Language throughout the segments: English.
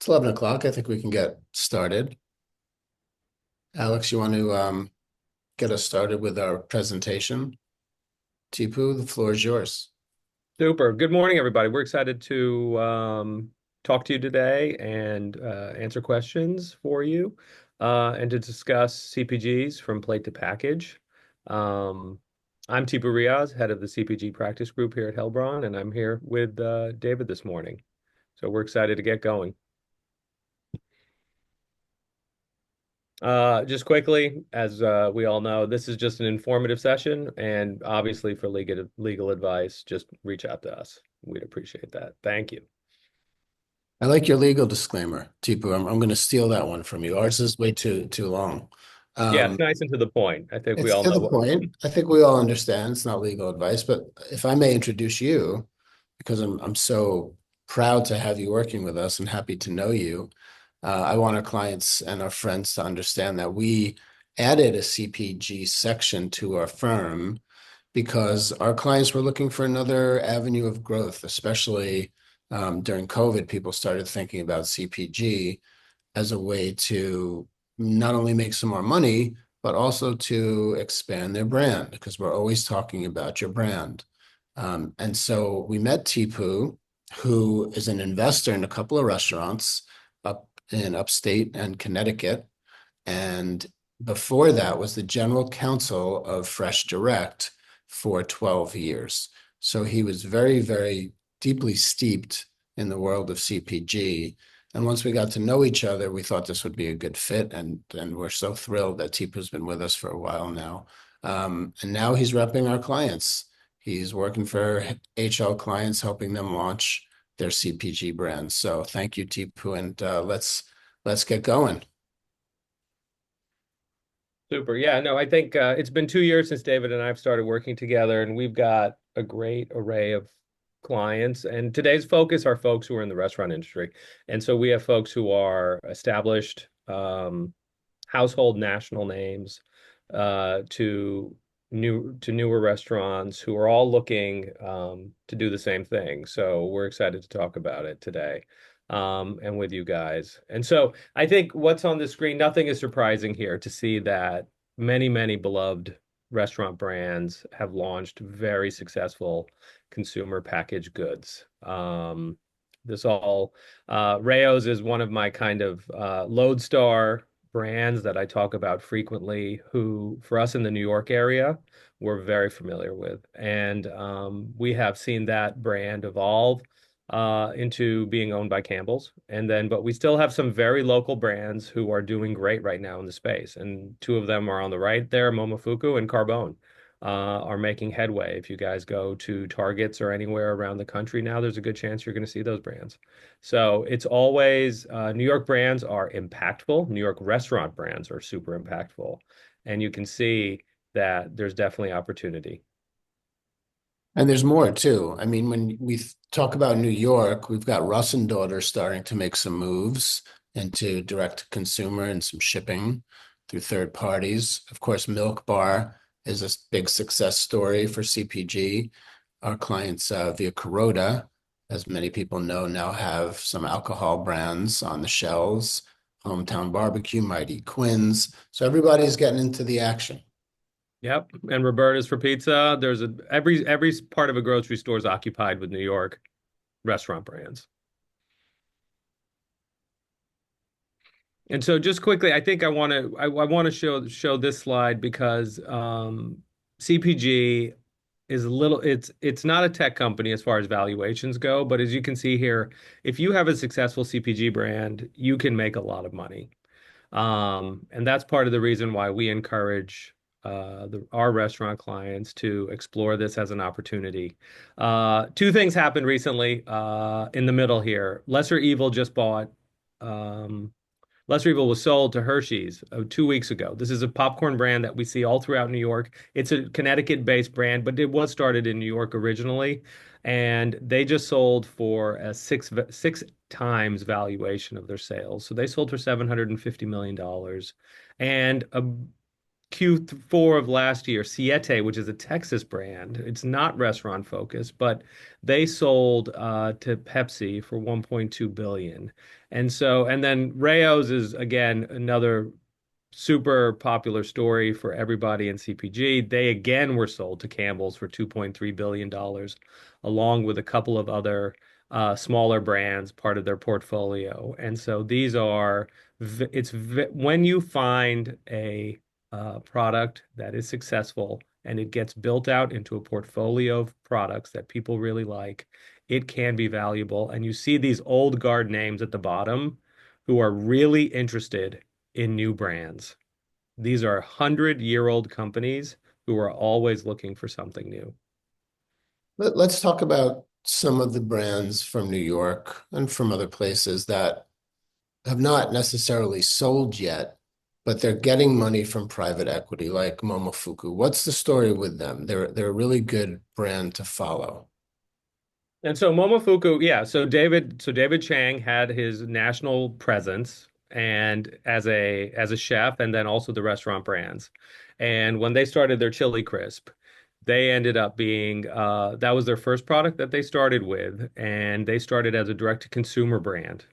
It's 11 o'clock. I think we can get started. Alex, you want to get us started with our presentation? Teepoo, the floor is yours. Super. Good morning, everybody. We're excited to talk to you today and answer questions for you and to discuss CPGs from plate to package. Um, I'm Teepoo Riaz, head of the CPG practice group here at Helbraun, and I'm here with David this morning. So we're excited to get going. Just quickly, as we all know, this is just an informative session, and obviously for legal advice, just reach out to us. We'd appreciate that. Thank you. I like your legal disclaimer, Teepoo. I'm going to steal that one from you. Ours is way too long. Yeah, it's Um, nice and to the point. I think we it's all to know the what. point. I think we all understand it's not legal advice, but if I may introduce you, because I'm so proud to have you working with us and happy to know you. I want our clients and our friends to understand that we added a CPG section to our firm because our clients were looking for another avenue of growth, especially during COVID. People started thinking about CPG as a way to not only make some more money, but also to expand their brand because we're always talking about your brand. And so we met Teepoo, who is an investor in a couple of restaurants up in upstate and Connecticut. And before that was the general counsel of FreshDirect for 12 years. So he was very deeply steeped in the world of CPG. And once we got to know each other, we thought this would be a good fit. And we're so thrilled that Teepoo's been with us for a while now. And now he's repping our clients. He's working for HL clients, helping them launch their CPG brands. So thank you, Teepoo, and let's get going. Super. Yeah, no, I think it's been 2 years since David and I've started working together, and we've got a great array of clients. And today's focus are folks who are in the restaurant industry. And so we have folks who are established household national names to newer restaurants who are all looking to do the same thing. So we're excited to talk about it today and with you guys. And so I think what's on the screen, nothing is surprising here to see that many beloved restaurant brands have launched very successful consumer packaged goods. This all Rayo's is one of my kind of lodestar brands that I talk about frequently, who for us in the New York area, we're very familiar with. And we have seen that brand evolve into being owned by Campbell's. And then, but we still have some very local brands who are doing great right now in the space. And two of them are on the right there, Momofuku and Carbone. Are making headway. If you guys go to Targets or anywhere around the country now, there's a good chance you're going to see those brands. So it's always New York brands are impactful. New York restaurant brands are super impactful. And you can see that there's definitely opportunity. And there's more too. I mean, when we talk about New York, we've got Russ and Daughter starting to make some moves into direct to consumer and some shipping through third parties. Of course, Milk Bar is a big success story for CPG. Our clients via Kuroda, as many people know, now have some alcohol brands on the shelves. Hometown Barbecue, Mighty Quinn's. So everybody's getting into the action. Yep. And Roberta's for pizza. There's a every part of a grocery store is occupied with New York restaurant brands. And so just quickly, I think I want to show this slide because CPG is a little it's not a tech company as far as valuations go, but as you can see here, if you have a successful CPG brand, you can make a lot of money. And that's part of the reason why we encourage our restaurant clients to explore this as an opportunity. Two things happened recently in the middle here. Lesser Evil just bought um, Lesser Evil was sold to Hershey's 2 weeks ago. This is a popcorn brand that we see all throughout New York. It's a Connecticut-based brand, but it was started in New York originally, and they just sold for a six times valuation of their sales. So they sold for $750 million, and Q4 of last year, Siete, which is a Texas brand, it's not restaurant focused, but they sold to Pepsi for 1.2 billion. And then Rayo's is again another super popular story for everybody in CPG. They again were sold to Campbell's for $2.3 billion, along with a couple of other smaller brands, part of their portfolio. And so these are, when you find a product that is successful and it gets built out into a portfolio of products that people really like, it can be valuable. And you see these old guard names at the bottom who are really interested in new brands. These are 100-year-old companies who are always looking for something new. Let's talk about some of the brands from New York and from other places that have not necessarily sold yet, but they're getting money from private equity, like Momofuku. What's the story with them? They're a really good brand to follow. And so Momofuku, yeah, so David Chang had his national presence and as a chef and then also the restaurant brands. And when they started their chili crisp, they ended up being that was their first product that they started with, and they started as a direct to consumer brand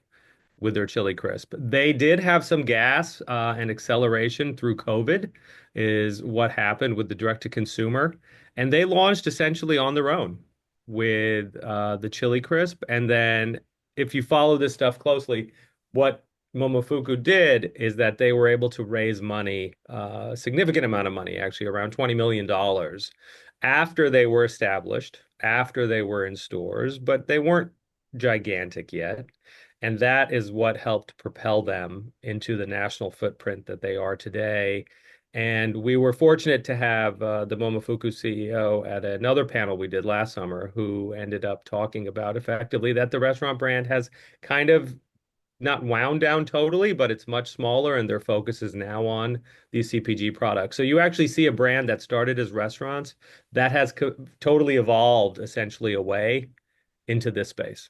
with their chili crisp. They did have some gas and acceleration through COVID, is what happened with the direct to consumer. And they launched essentially on their own with the chili crisp. And then, if you follow this stuff closely, what Momofuku did is that they were able to raise money, a significant amount of money, actually around $20 million, after they were established, after they were in stores, but they weren't gigantic yet. And that is what helped propel them into the national footprint that they are today. And we were fortunate to have the Momofuku CEO at another panel we did last summer, who ended up talking about effectively that the restaurant brand has kind of not wound down totally, but it's much smaller, and their focus is now on these CPG products. So you actually see a brand that started as restaurants that has totally evolved essentially away into this space.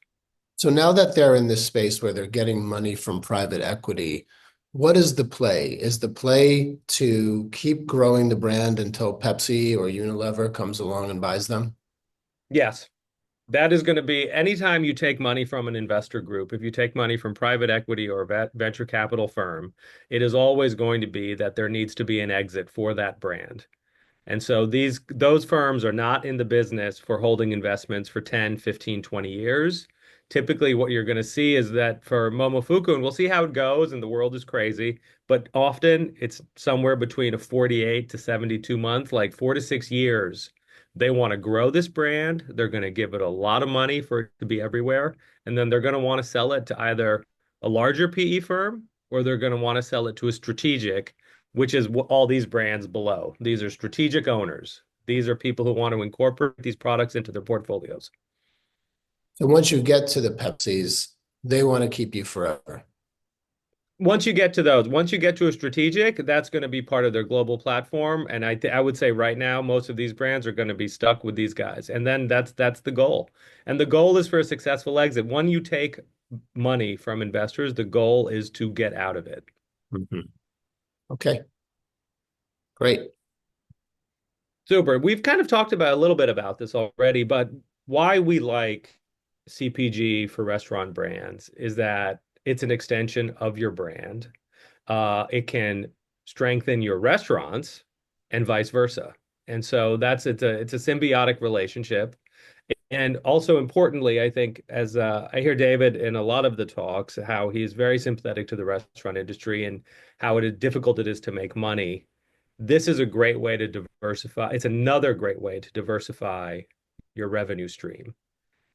So now that they're in this space where they're getting money from private equity, what is the play? Is the play to keep growing the brand until Pepsi or Unilever comes along and buys them? Yes. That is going to be anytime you take money from an investor group, if you take money from private equity or a venture capital firm, it is always going to be that there needs to be an exit for that brand. And so those firms are not in the business for holding investments for 10, 15, 20 years. Typically, what you're going to see is that for Momofuku, and we'll see how it goes, and the world is crazy, but often it's somewhere between a 48 to 72 month, like 4 to 6 years. They want to grow this brand. They're going to give it a lot of money for it to be everywhere. And then they're going to want to sell it to either a larger PE firm or they're going to want to sell it to a strategic, which is all these brands below. These are strategic owners. These are people who want to incorporate these products into their portfolios. So once you get to the Pepsis, they want to keep you forever. Once you get to those, once you get to a strategic, that's going to be part of their global platform. And I would say right now, most of these brands are going to be stuck with these guys. And then that's the goal. And the goal is for a successful exit. When you take money from investors, the goal is to get out of it. Mhm. Okay, great. Super. We've kind of talked about a little bit about this already, but why we like CPG for restaurant brands is that it's an extension of your brand. It can strengthen your restaurants and vice versa. And so it's a symbiotic relationship. And also importantly, I think as I hear David in a lot of the talks, how he's very sympathetic to the restaurant industry and how difficult it is to make money. This is a great way to diversify. It's another great way to diversify your revenue stream.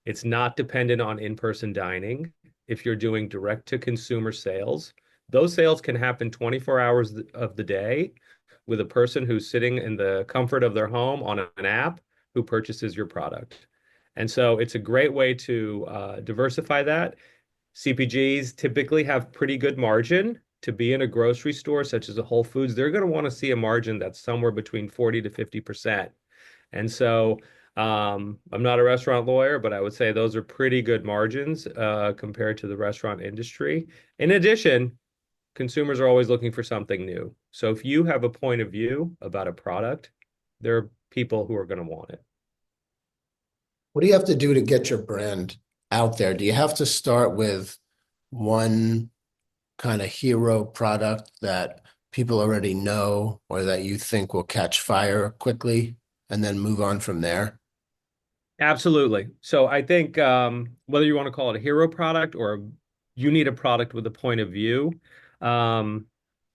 It's not dependent on in-person dining. If you're doing direct to consumer sales, those sales can happen 24 hours of the day with a person who's sitting in the comfort of their home on an app who purchases your product. And so it's a great way to diversify that. CPGs typically have pretty good margin. To be in a grocery store such as a Whole Foods, they're going to want to see a margin that's somewhere between 40 to 50%. And so I'm not a restaurant lawyer, but I would say those are pretty good margins compared to the restaurant industry. In addition, consumers are always looking for something new. So if you have a point of view about a product, there are people who are going to want it. What do you have to do to get your brand out there? Do you have to start with one kind of hero product that people already know or that you think will catch fire quickly and then move on from there? Absolutely. So I think whether you want to call it a hero product or you need a product with a point of view. Um,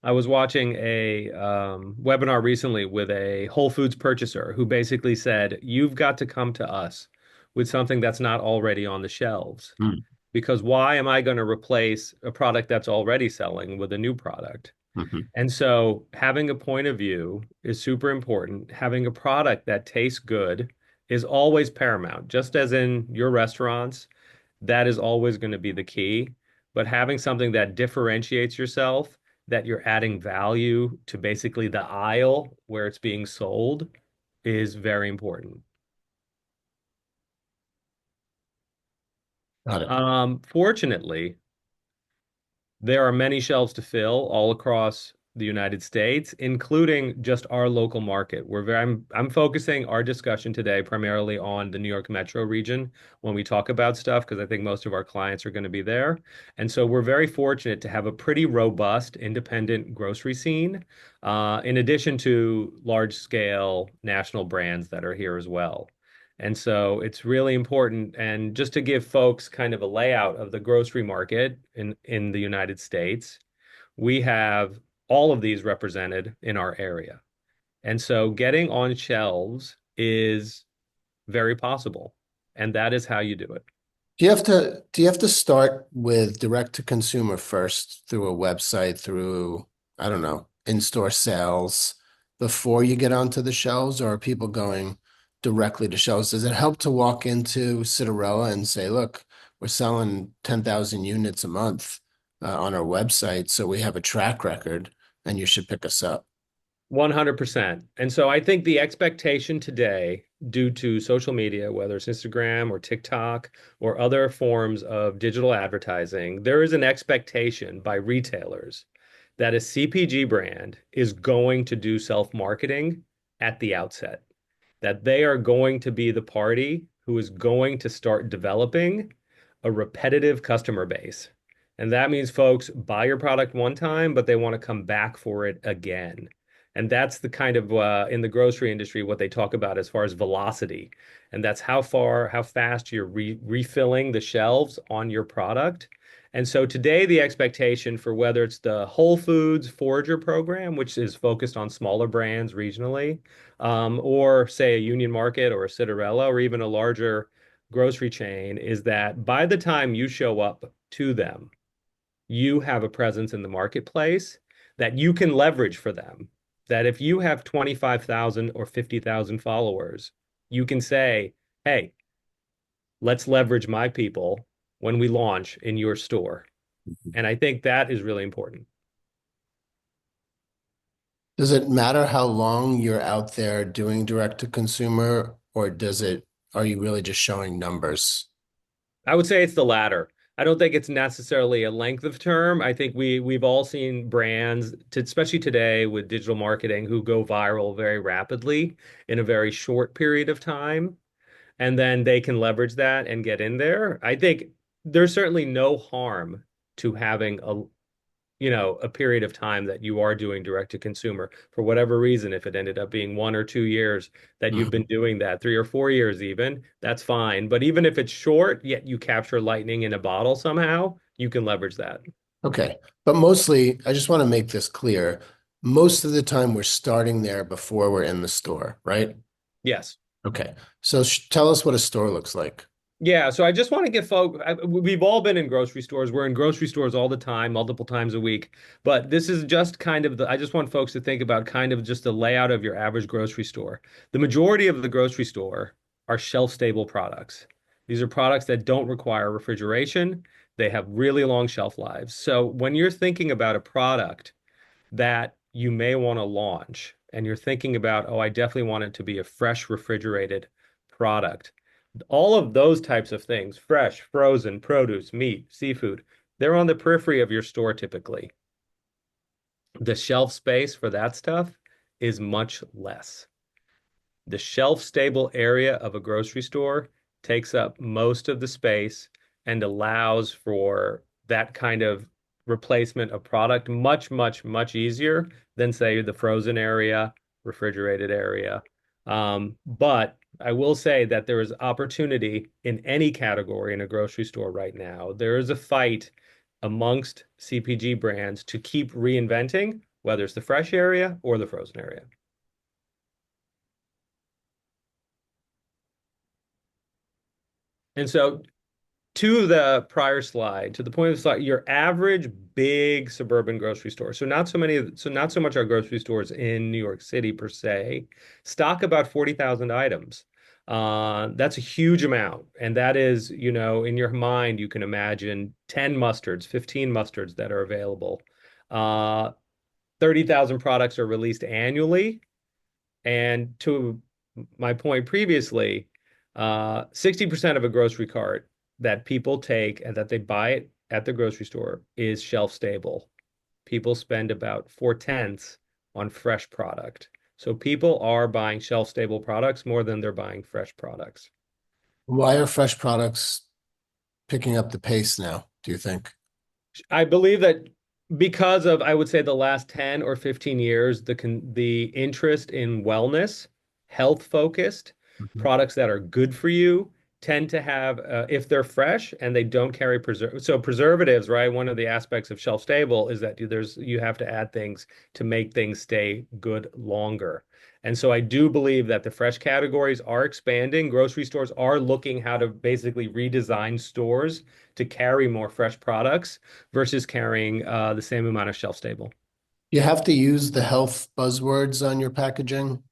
I was watching a webinar recently with a Whole Foods purchaser who basically said, "You've got to come to us with something that's not already on the shelves. Mm. Because why am I going to replace a product that's already selling with a new product?" Mhm. And so having a point of view is super important. Having a product that tastes good is always paramount, just as in your restaurants, that is always going to be the key. But having something that differentiates yourself, that you're adding value to basically the aisle where it's being sold is very important. Got it. Fortunately, there are many shelves to fill all across the United States, including just our local market. I'm focusing our discussion today primarily on the New York metro region when we talk about stuff, because I think most of our clients are going to be there. And so we're very fortunate to have a pretty robust independent grocery scene, in addition to large scale national brands that are here as well. And so it's really important. And just to give folks kind of a layout of the grocery market in the United States, we have all of these represented in our area. And so getting on shelves is very possible. And that is how you do it. Do you have to start with direct to consumer first through a website, through, I don't know, in-store sales before you get onto the shelves, or are people going directly to shelves? Does it help to walk into Citarella and say, look, we're selling 10,000 units a month on our website, so we have a track record and you should pick us up? 100%. And so I think the expectation today, due to social media, whether it's Instagram or TikTok or other forms of digital advertising, there is an expectation by retailers that a CPG brand is going to do self-marketing at the outset, that they are going to be the party who is going to start developing a repetitive customer base. And that means folks buy your product one time, but they want to come back for it again. And that's the kind of in the grocery industry what they talk about as far as velocity. And that's how fast you're refilling the shelves on your product. And so today, the expectation for whether it's the Whole Foods Forager program, which is focused on smaller brands regionally, or say a Union Market or a Citarella or even a larger grocery chain, is that by the time you show up to them, you have a presence in the marketplace that you can leverage for them. That if you have 25,000 or 50,000 followers, you can say, hey, let's leverage my people when we launch in your store. And I think that is really important. Does it matter how long you're out there doing direct to consumer, or are you really just showing numbers? I would say it's the latter. I don't think it's necessarily a length of term. I think we've all seen brands, especially today with digital marketing, who go viral very rapidly in a very short period of time, and then they can leverage that and get in there. I think there's certainly no harm to having a period of time that you are doing direct to consumer for whatever reason. If it ended up being 1 or 2 years that you've Mhm. been doing that, 3 or 4 years even, that's fine. But even if it's short, yet you capture lightning in a bottle somehow, you can leverage that. Okay. But mostly, I just want to make this clear. Most of the time, we're starting there before we're in the store, right? Yes. Okay. So tell us what a store looks like. Yeah, so I just want to get folks. We've all been in grocery stores. We're in grocery stores all the time, multiple times a week. But this is just kind of I just want folks to think about kind of just the layout of your average grocery store. The majority of the grocery store are shelf-stable products. These are products that don't require refrigeration. They have really long shelf lives. So when you're thinking about a product that you may want to launch and you're thinking about, oh, I definitely want it to be a fresh refrigerated product. All of those types of things, fresh, frozen, produce, meat, seafood, they're on the periphery of your store typically. The shelf space for that stuff is much less. The shelf stable area of a grocery store takes up most of the space and allows for that kind of replacement of product much, much, much easier than, say, the frozen area, refrigerated area. But I will say that there is opportunity in any category in a grocery store right now. There is a fight amongst CPG brands to keep reinventing, whether it's the fresh area or the frozen area. And so to the prior slide, to the point of the slide, your average big suburban grocery store. So not so much our grocery stores in New York City per se, stock about 40,000 items. That's a huge amount. And that is, in your mind, you can imagine 10 mustards, 15 mustards that are available. 30,000 products are released annually. And to my point previously, 60% of a grocery cart that people take and that they buy it at the grocery store is shelf stable. People spend about 4/10 on fresh product. So people are buying shelf stable products more than they're buying fresh products. Why are fresh products picking up the pace now, do you think? I believe that because of, I would say, the last 10 or 15 years, the interest in wellness, health focused Mhm. products that are good for you tend to have, if they're fresh and they don't carry preservatives, right? One of the aspects of shelf stable is that you have to add things to make things stay good longer. And so I do believe that the fresh categories are expanding. Grocery stores are looking how to basically redesign stores to carry more fresh products versus carrying the same amount of shelf stable. You have to use the health buzzwords on your packaging.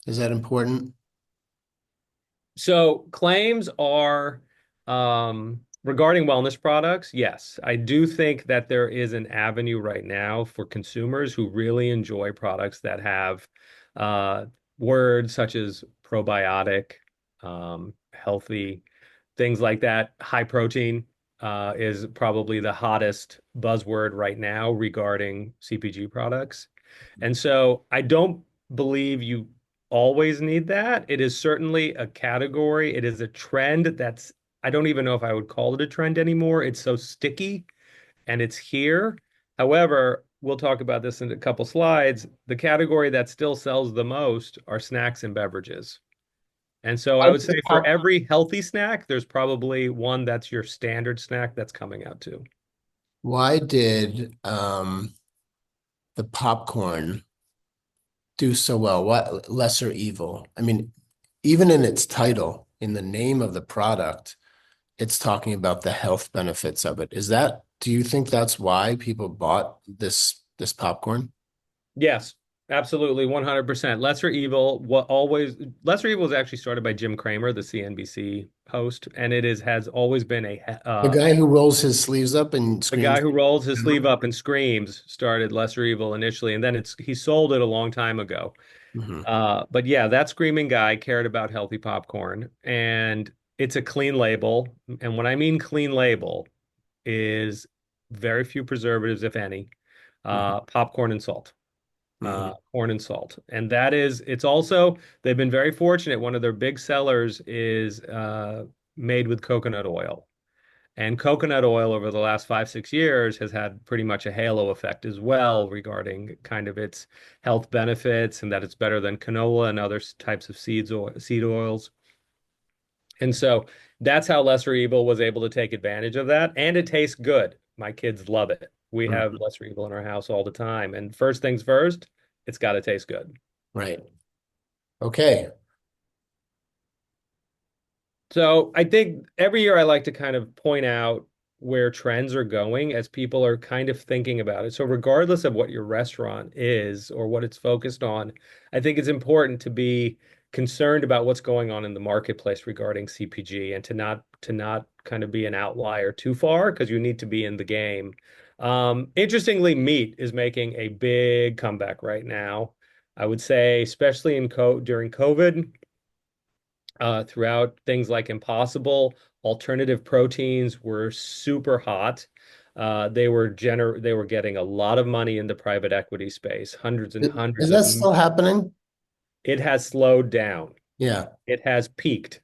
Is that important? So claims are regarding wellness products. Yes, I do think that there is an avenue right now for consumers who really enjoy products that have uh, words such as probiotic, healthy, things like that. High protein is probably the hottest buzzword right now regarding CPG products. And so I don't believe you always need that. It is certainly a category. It is a trend that's, I don't even know if I would call it a trend anymore. It's so sticky and it's here. However, we'll talk about this in a couple slides. The category that still sells the most are snacks and beverages. And so I Why would say did for pop, every healthy snack, there's probably one that's your standard snack that's coming out too. why did the popcorn do so well? What lesser evil? I mean, even in its title, in the name of the product, it's talking about the health benefits of it. Do you think that's why people bought this popcorn? Yes, absolutely, 100%. Lesser Evil was actually started by Jim Cramer, the CNBC host, and has always been The guy who rolls his sleeves up and the guy screams. who rolls his sleeve up and screams started Lesser Evil initially, and then he sold it a long time ago. Mhm, But yeah, that screaming guy cared about healthy popcorn, and it's a clean label. And when I mean clean label, is very few preservatives, if any, mhm, popcorn and salt, mhm, corn and salt. And it's also, they've been very fortunate. One of their big sellers is made with coconut oil. And coconut oil over the last 5, 6 years has had pretty much a halo effect as well regarding kind of its health benefits and that it's better than canola and other types of seed oils. And so that's how Lesser Evil was able to take advantage of that. And it tastes good. My kids love it. We have mhm. Lesser Evil in our house all the time. And first things first, it's got to taste good. Right. Okay. So I think every year I like to kind of point out where trends are going as people are kind of thinking about it. So regardless of what your restaurant is or what it's focused on, I think it's important to be concerned about what's going on in the marketplace regarding CPG and to not kind of be an outlier too far because you need to be in the game. Interestingly, meat is making a big comeback right now. I would say, especially during COVID, throughout things like Impossible. Alternative proteins were super hot. They were getting a lot of money in the private equity space, hundreds and Is hundreds of. that still happening? It has slowed down. Yeah, It has peaked.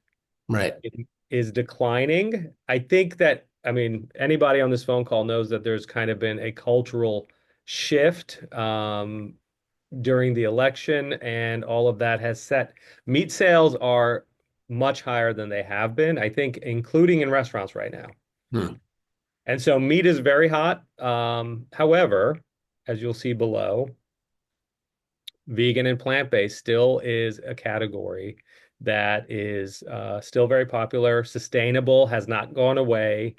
right. It is declining. I think that, I mean, anybody on this phone call knows that there's kind of been a cultural shift during the election, and all of that has set meat sales are much higher than they have been, I think, including in restaurants right now. Hmm. And so meat is very hot. However, as you'll see below, vegan and plant-based still is a category that is still very popular. Sustainable has not gone away.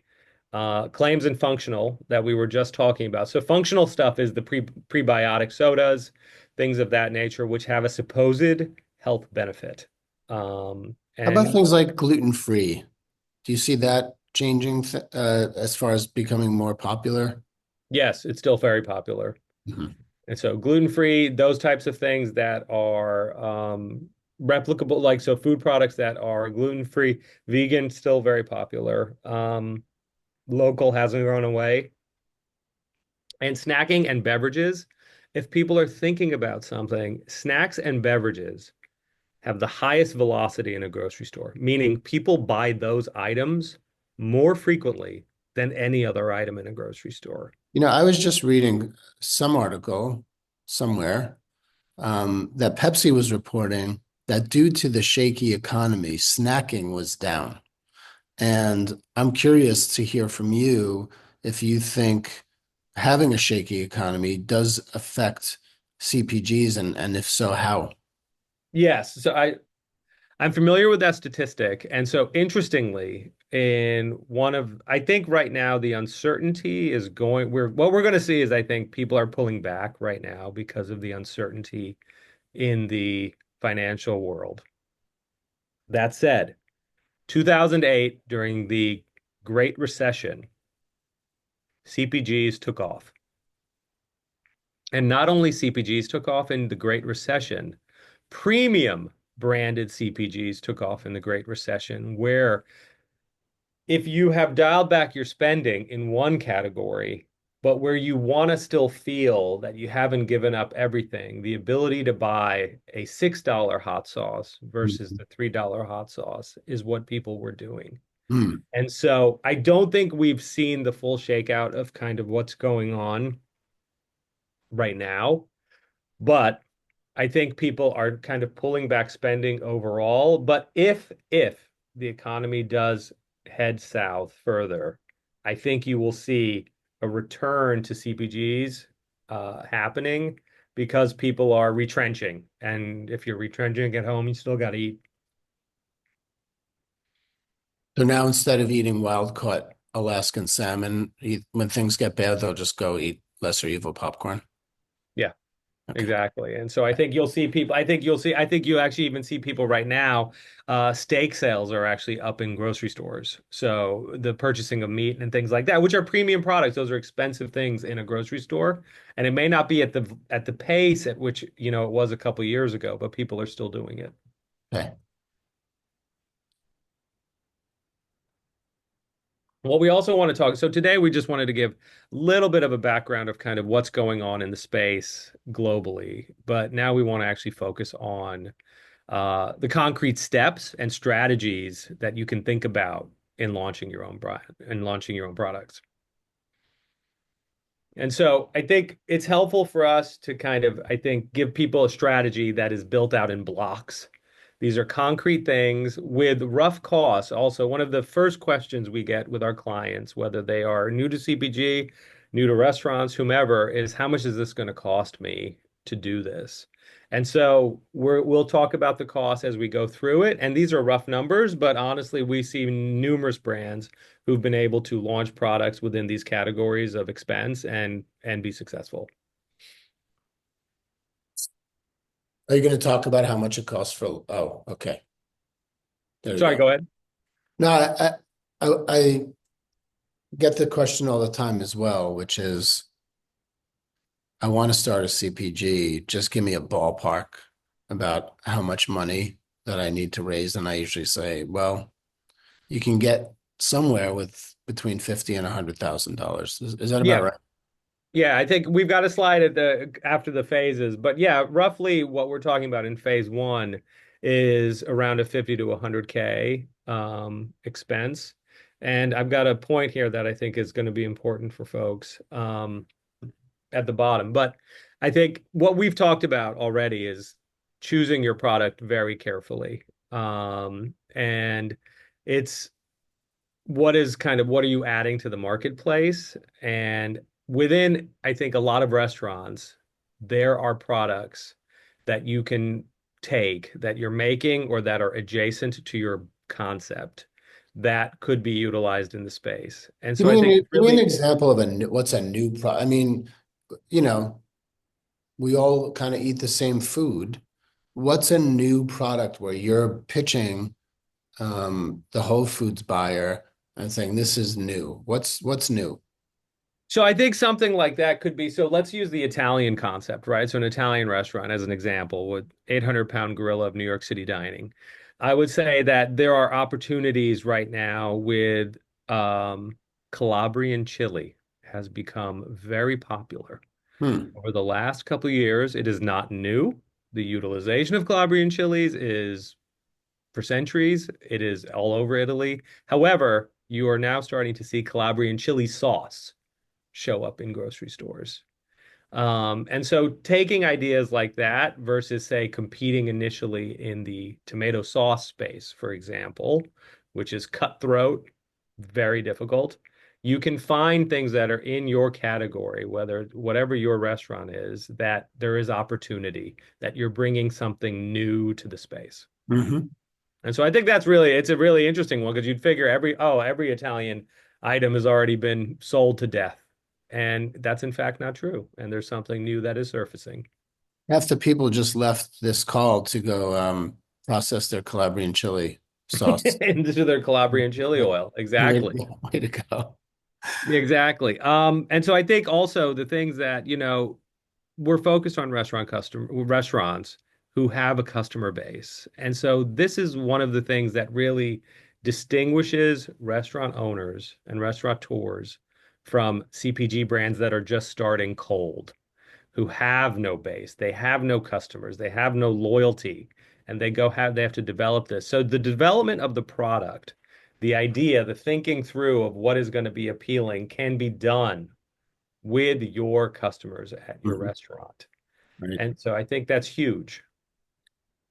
Claims and functional that we were just talking about. So functional stuff is the prebiotic sodas, things of that nature, which have a supposed health benefit. How about And things like gluten-free? Do you see that changing as far as becoming more popular? yes, it's still very popular. Mhm. And so gluten-free, those types of things that are replicable, like so food products that are gluten-free, vegan, still very popular. Local hasn't gone away. And snacking and beverages, if people are thinking about something, snacks and beverages have the highest velocity in a grocery store, meaning people buy those items more frequently than any other item in a grocery store. I was just reading some article somewhere that Pepsi was reporting that due to the shaky economy, snacking was down. And I'm curious to hear from you if you think having a shaky economy does affect CPGs, and if so, how? Yes, I'm familiar with that statistic. And so interestingly, in one of I think right now the uncertainty is going we're what we're going to see is I think people are pulling back right now because of the uncertainty in the financial world. That said, 2008 during the Great Recession, CPGs took off. And not only CPGs took off in the Great Recession, premium branded CPGs took off in the Great Recession, where if you have dialed back your spending in one category, but where you want to still feel that you haven't given up everything, the ability to buy a $6 hot sauce versus the $3 hot sauce is what people were doing. Hmm. And so I don't think we've seen the full shakeout of kind of what's going on right now, but I think people are kind of pulling back spending overall. But if the economy does head south further, I think you will see a return to CPGs happening because people are retrenching. And if you're retrenching at home, you still got to eat. So now instead of eating wild caught Alaskan salmon, when things get bad, they'll just go eat lesser evil popcorn. Yeah. Okay. Exactly. And so I think you'll see people, I think you actually even see people right now, steak sales are actually up in grocery stores. So the purchasing of meat and things like that, which are premium products, those are expensive things in a grocery store. And it may not be at the pace at which, it was a couple years ago, but people are still doing it. Okay. Well, we also want to talk. So today we just wanted to give a little bit of a background of kind of what's going on in the space globally. But now we want to actually focus on the concrete steps and strategies that you can think about in launching your own brand and launching your own products. And so I think it's helpful for us to kind of, I think, give people a strategy that is built out in blocks. These are concrete things with rough costs. Also, one of the first questions we get with our clients, whether they are new to CPG, new to restaurants, whomever, is how much is this going to cost me to do this? And so we'll talk about the cost as we go through it. And these are rough numbers, but honestly, we see numerous brands who've been able to launch products within these categories of expense and be successful. Are you going to talk about how much it costs for? Oh, okay. There we Sorry, go. go ahead. No, I get the question all the time as well, which is I want to start a CPG. Just give me a ballpark about how much money that I need to raise. And I usually say, well, you can get somewhere with between 50 and $100,000. Is that about Yeah. right? Yeah, I think we've got a slide at the after the phases, but yeah, roughly what we're talking about in phase one is around a 50 to 100K expense. And I've got a point here that I think is going to be important for folks at the bottom. But I think what we've talked about already is choosing your product very carefully. And it's what are you adding to the marketplace? And within, I think, a lot of restaurants, there are products that you can take that you're making or that are adjacent to your concept that could be utilized in the space. And so I think it's Give me an really example of what's a new product. I mean, you know, we all kind of eat the same food. What's a new product where you're pitching the Whole Foods buyer and saying this is new? What's new? so I think something like that could be so let's use the Italian concept, right? So an Italian restaurant as an example with 800-pound gorilla of New York City dining. I would say that there are opportunities right now with um, Calabrian chili has become very popular. Hmm. Over the last couple of years, it is not new. The utilization of Calabrian chilies is for centuries. It is all over Italy. However, you are now starting to see Calabrian chili sauce show up in grocery stores. And so taking ideas like that versus, say, competing initially in the tomato sauce space, for example, which is cutthroat, very difficult. You can find things that are in your category, whether whatever your restaurant is, that there is opportunity, that you're bringing something new to the space. Hmm. And so I think it's a really interesting one because you'd figure every Italian item has already been sold to death. And that's in fact not true. And there's something new that is surfacing Half the people just left this call to go process their Calabrian chili sauce. into their Calabrian chili oil. Exactly. Way to go. Exactly. And so I think also the things that, we're focused on restaurants who have a customer base. And so this is one of the things that really distinguishes restaurant owners and restaurateurs from CPG brands that are just starting cold, who have no base, they have no customers, they have no loyalty, and they have to develop this. So the development of the product, the idea, the thinking through of what is going to be appealing can be done with your customers at your Mhm. restaurant. Right. And so I think that's huge.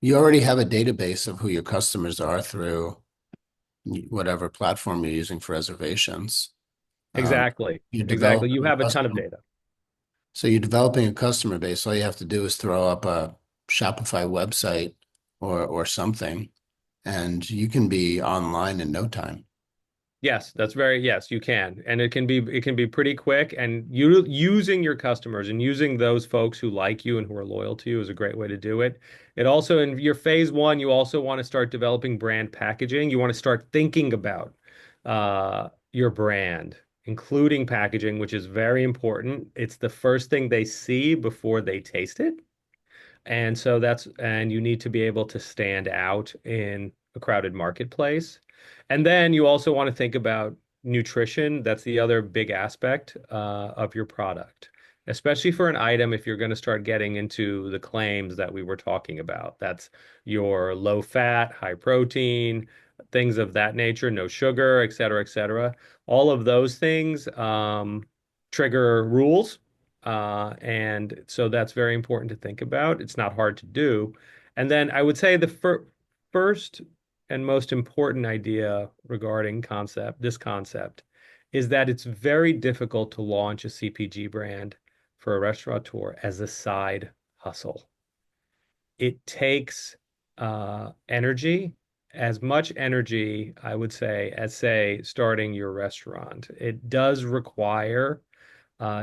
You already have a database of who your customers are through whatever platform you're using for reservations. Um, Exactly. you're Exactly. You developing a have a ton of customer, data. so you're developing a customer base. All you have to do is throw up a Shopify website or something, and you can be online in no time. Yes, you can. And it can be pretty quick and using your customers and using those folks who like you and who are loyal to you is a great way to do it. It also in your phase one, you also want to start developing brand packaging. You want to start thinking about your brand, including packaging, which is very important. It's the first thing they see before they taste it. And you need to be able to stand out in a crowded marketplace. And then you also want to think about nutrition. That's the other big aspect of your product, especially for an item if you're going to start getting into the claims that we were talking about. That's your low fat, high protein, things of that nature, no sugar, et cetera, et cetera. All of those things trigger rules and so that's very important to think about. It's not hard to do. And then I would say the first and most important idea regarding this concept, is that it's very difficult to launch a CPG brand for a restaurateur as a side hustle. It takes energy, as much energy, I would say, as say starting your restaurant. It does require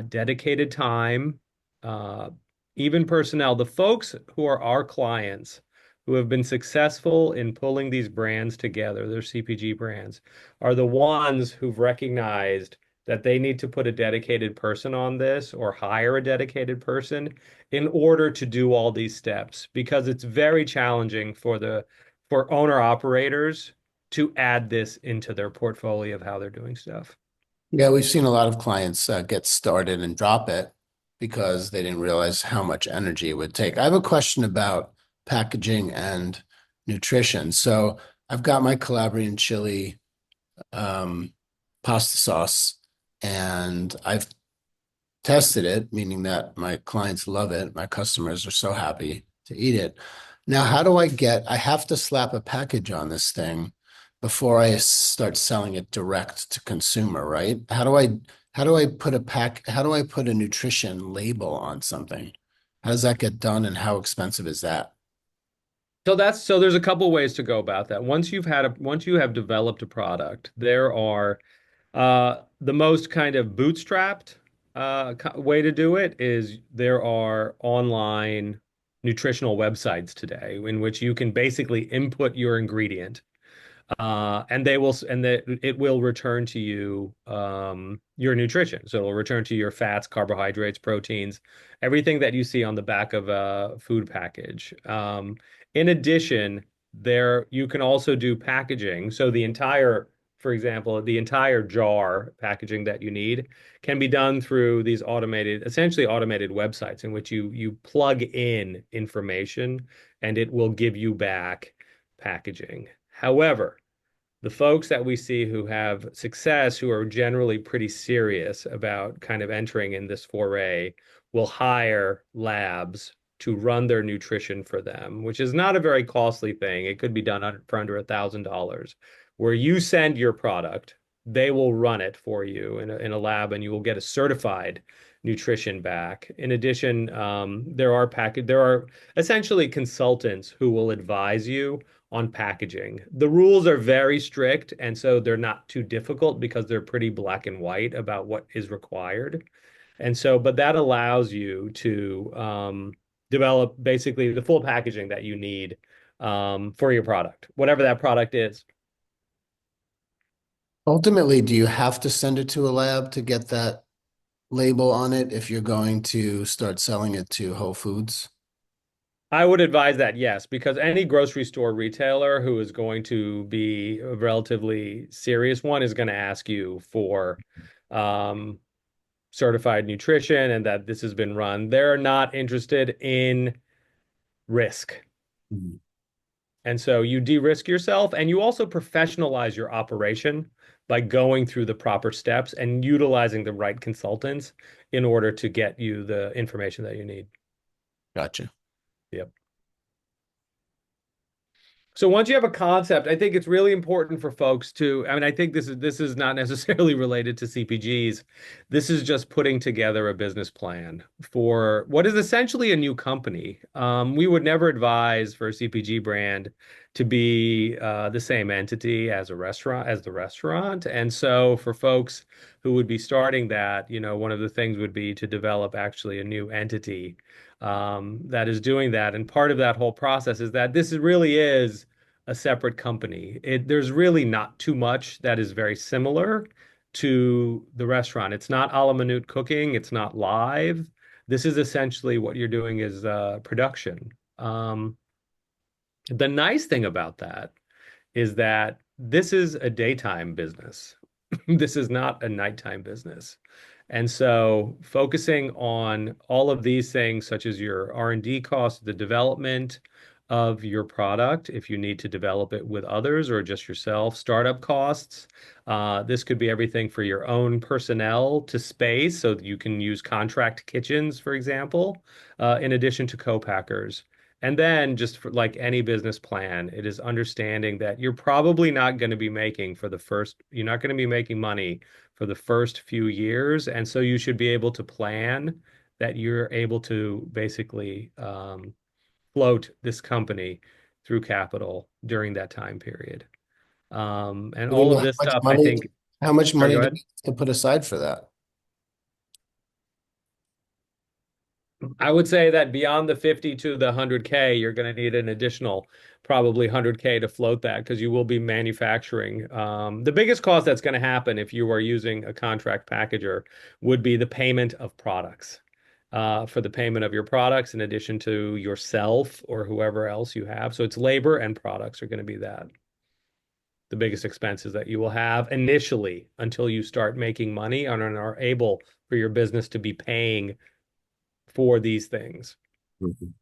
dedicated time, uh, even personnel. The folks who are our clients who have been successful in pulling these brands together, their CPG brands, are the ones who've recognized that they need to put a dedicated person on this or hire a dedicated person in order to do all these steps because it's very challenging for owner operators to add this into their portfolio of how they're doing stuff. Yeah, we've seen a lot of clients get started and drop it because they didn't realize how much energy it would take. I have a question about packaging and nutrition. So I've got my Calabrian chili um, pasta sauce, and I've tested it, meaning that my clients love it. My customers are so happy to eat it. Now, how do I have to slap a package on this thing before I start selling it direct to consumer, right? How do I put a nutrition label on something? How does that get done and how expensive is that? So there's a couple ways to go about that. Once you have developed a product, there are the most kind of bootstrapped way to do it is there are online nutritional websites today in which you can basically input your ingredient and it will return to you your nutrition. So it'll return to your fats, carbohydrates, proteins, everything that you see on the back of a food package. In addition, there you can also do packaging. So for example, the entire jar packaging that you need can be done through these essentially automated websites in which you plug in information and it will give you back packaging. However, the folks that we see who have success, who are generally pretty serious about kind of entering in this foray, will hire labs to run their nutrition for them, which is not a very costly thing. It could be done for under $1,000, where you send your product, they will run it for you in a lab, and you will get a certified nutrition back. In addition, there are essentially consultants who will advise you on packaging. The rules are very strict, and so they're not too difficult because they're pretty black and white about what is required. And so, but that allows you to develop basically the full packaging that you need for your product, whatever that product is. Ultimately, do you have to send it to a lab to get that label on it if you're going to start selling it to Whole Foods? I would advise that, yes, because any grocery store retailer who is going to be a relatively serious one is going to ask you for um, certified nutrition and that this has been run. They're not interested in risk. Mhm. And so you de-risk yourself and you also professionalize your operation by going through the proper steps and utilizing the right consultants in order to get you the information that you need. Gotcha. Yep. So once you have a concept, I think it's really important for folks to, I mean, I think this is not necessarily related to CPGs. This is just putting together a business plan for what is essentially a new company. We would never advise for a CPG brand to be the same entity as the restaurant. And so for folks who would be starting that, one of the things would be to develop actually a new entity that is doing that. And part of that whole process is that really is a separate company. There's really not too much that is very similar to the restaurant. It's not a la minute cooking. It's not live. This is essentially what you're doing is production. The nice thing about that is that this is a daytime business. This is not a nighttime business. And so focusing on all of these things, such as your R&D costs, the development of your product, if you need to develop it with others or just yourself, startup costs. This could be everything for your own personnel to space, so that you can use contract kitchens, for example, in addition to co-packers. And then just for like any business plan, it is understanding that you're not going to be making money for the first few years. And so you should be able to plan that you're able to basically float this company through capital during that time period. And Do we all know of how this much stuff, I money, think, how much sorry, money go do ahead. we have to put aside for that? I would say that beyond the 50 to the 100K, you're going to need an additional probably 100K to float that because you will be manufacturing. The biggest cost that's going to happen if you are using a contract packager would be the payment of products. For the payment of your products in addition to yourself or whoever else you have. So it's labor and products are going to be that. the biggest expenses that you will have initially until you start making money and are able for your business to be paying for these things. Mhm.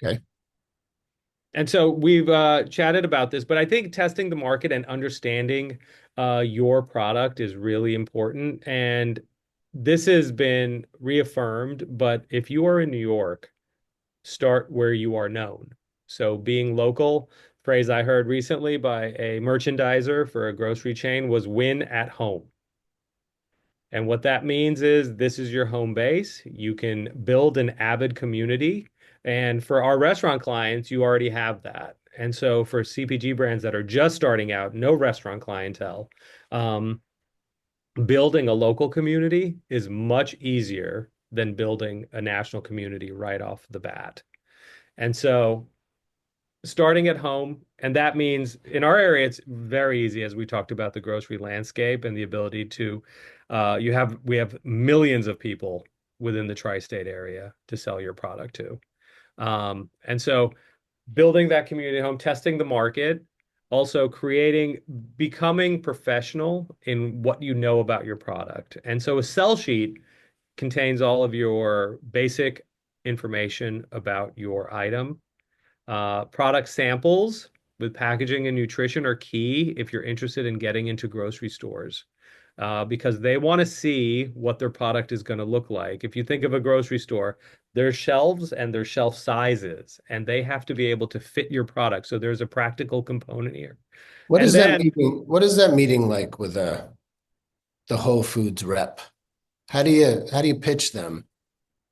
Okay. And so we've chatted about this, but I think testing the market and understanding your product is really important. And this has been reaffirmed, but if you are in New York, start where you are known. So being local, phrase I heard recently by a merchandiser for a grocery chain was win at home. And what that means is this is your home base. You can build an avid community. And for our restaurant clients, you already have that. And so for CPG brands that are just starting out, no restaurant clientele, um, building a local community is much easier than building a national community right off the bat. And so starting at home, and that means in our area, it's very easy as we talked about the grocery landscape and the ability to, we have millions of people within the tri-state area to sell your product to. And so building that community home, testing the market, also becoming professional in what you know about your product. And so a sell sheet contains all of your basic information about your item. Product samples with packaging and nutrition are key if you're interested in getting into grocery stores, because they want to see what their product is going to look like. If you think of a grocery store, there's shelves and there's shelf sizes, and they have to be able to fit your product. So there's a practical component here. What And is that then meeting? What is that meeting like with the Whole Foods rep? How do you pitch them?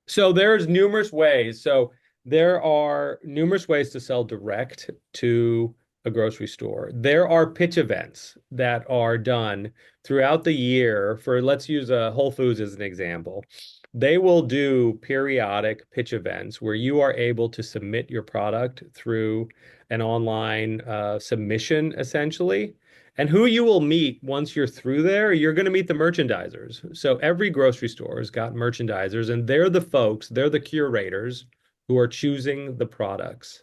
So there's numerous ways. So there are numerous ways to sell direct to a grocery store. There are pitch events that are done throughout the year for, let's use a Whole Foods as an example. They will do periodic pitch events where you are able to submit your product through an online submission, essentially. And who you will meet once you're through there, you're going to meet the merchandisers. So every grocery store has got merchandisers, and they're the folks, they're the curators who are choosing the products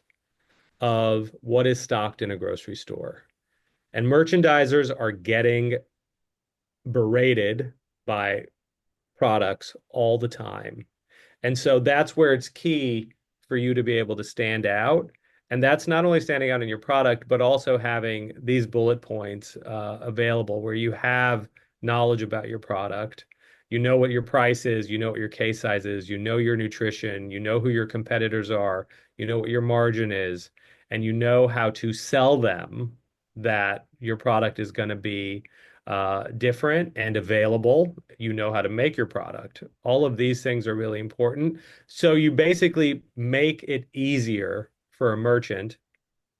of what is stocked in a grocery store. And merchandisers are getting berated by products all the time. And so that's where it's key for you to be able to stand out. And that's not only standing out in your product, but also having these bullet points available where you have knowledge about your product. You know what your price is, you know what your case size is, you know your nutrition, you know who your competitors are, you know what your margin is, and you know how to sell them that your product is going to be different and available. You know how to make your product. All of these things are really important. So you basically make it easier for a merchant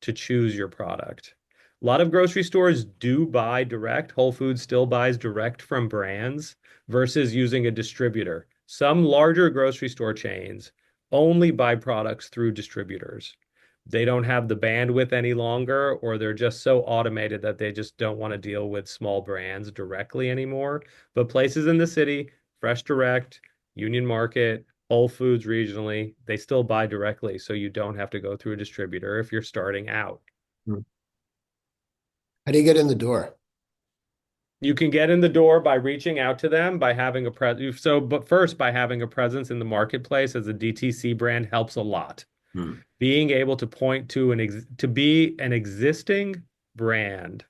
to choose your product. A lot of grocery stores do buy direct. Whole Foods still buys direct from brands versus using a distributor. Some larger grocery store chains only buy products through distributors. They don't have the bandwidth any longer, or they're just so automated that they just don't want to deal with small brands directly anymore. But places in the city, FreshDirect, Union Market, Whole Foods regionally, they still buy directly, so you don't have to go through a distributor if you're starting out. Hmm. How do you get in the door? You can get in the door by reaching out to them, by having a but first by having a presence in the marketplace as a DTC brand helps a lot. Hmm. Being able to point to to be an existing brand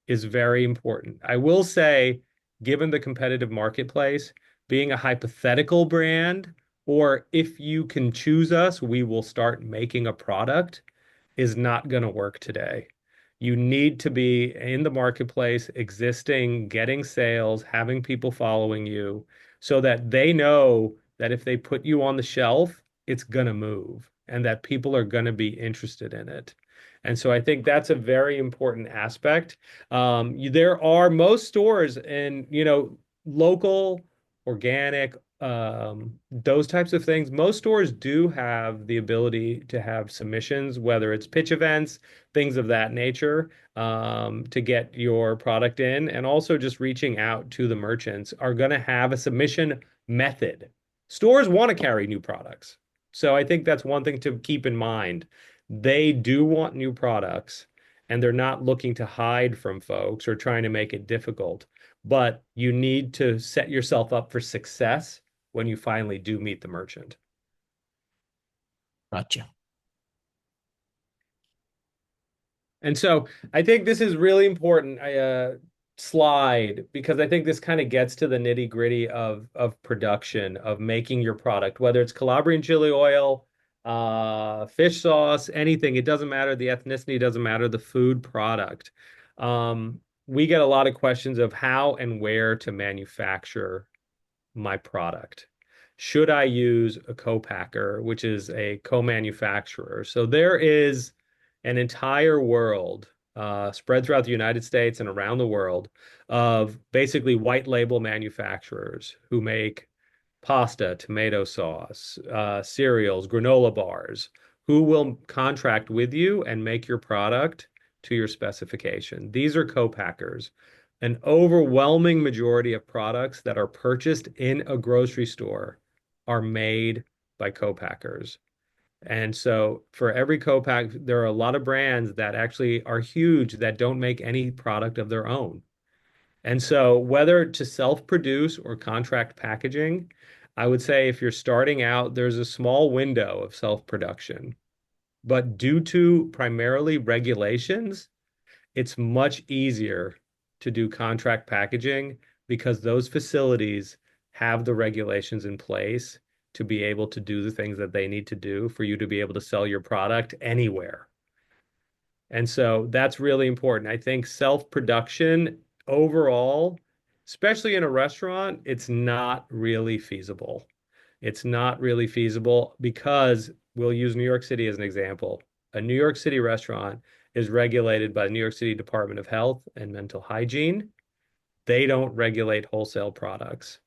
is very important. I will say, given the competitive marketplace, being a hypothetical brand, or if you can choose us, we will start making a product, is not going to work today. You need to be in the marketplace, existing, getting sales, having people following you so that they know that if they put you on the shelf, it's going to move and that people are going to be interested in it. And so I think that's a very important aspect. There are most stores and, local, organic, those types of things. Most stores do have the ability to have submissions, whether it's pitch events, things of that nature, to get your product in. And also just reaching out to the merchants are going to have a submission method. Stores want to carry new products. So I think that's one thing to keep in mind. They do want new products, and they're not looking to hide from folks or trying to make it difficult. But you need to set yourself up for success when you finally do meet the merchant. Gotcha. And so I think this is really important. Slide, because I think this kind of gets to the nitty gritty of production, of making your product, whether it's Calabrian chili oil, fish sauce, anything. It doesn't matter. The ethnicity doesn't matter. The food product. We get a lot of questions of how and where to manufacture my product. Should I use a co-packer, which is a co-manufacturer? So there is an entire world spread throughout the United States and around the world of basically white label manufacturers who make pasta, tomato sauce, cereals, granola bars, who will contract with you and make your product to your specification. These are co-packers. An overwhelming majority of products that are purchased in a grocery store are made by co-packers. And so for every co-pack, there are a lot of brands that actually are huge that don't make any product of their own. And so whether to self-produce or contract packaging, I would say if you're starting out, there's a small window of self-production. But due to primarily regulations, it's much easier to do contract packaging because those facilities have the regulations in place to be able to do the things that they need to do for you to be able to sell your product anywhere. And so that's really important. I think self-production overall, especially in a restaurant, it's not really feasible. It's not really feasible because we'll use New York City as an example. A New York City restaurant is regulated by the New York City Department of Health and Mental Hygiene. They don't regulate wholesale products.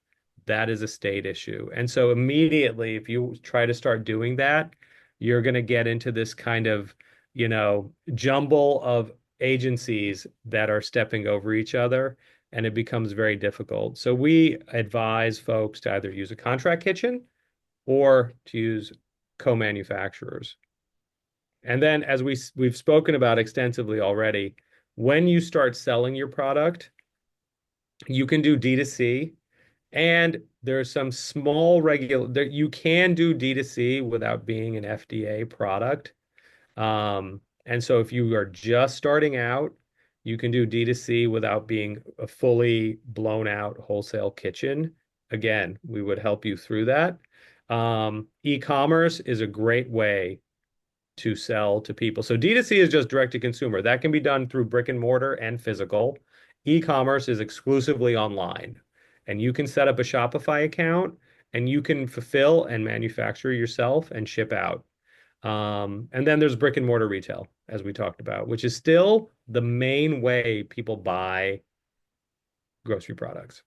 That is a state issue. And so immediately, if you try to start doing that, you're going to get into this kind of, jumble of agencies that are stepping over each other, and it becomes very difficult. So we advise folks to either use a contract kitchen or to use co-manufacturers. And then, as we've spoken about extensively already, when you start selling your product, you can do D2C, and there's some small you can do D2C without being an FDA product. And so if you are just starting out, you can do D2C without being a fully blown out wholesale kitchen. Again, we would help you through that. E-commerce is a great way to sell to people. So D2C is just direct to consumer. That can be done through brick and mortar and physical. E-commerce is exclusively online. And you can set up a Shopify account and you can fulfill and manufacture yourself and ship out. And then there's brick and mortar retail, as we talked about, which is still the main way people buy grocery products.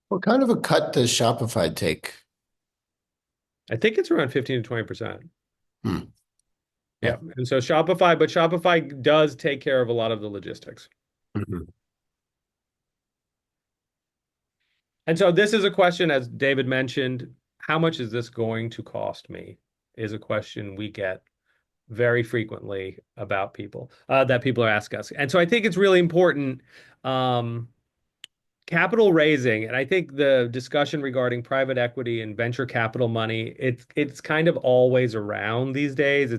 What kind of a cut does Shopify take? I think it's around 15 to 20%. Hmm. Yeah. Okay. And so Shopify does take care of a lot of the logistics. Mhm. And so this is a question, as David mentioned, how much is this going to cost me? Is a question we get very frequently about people that people are asking us. And so I think it's really important. Capital raising, and I think the discussion regarding private equity and venture capital money, it's kind of always around these days.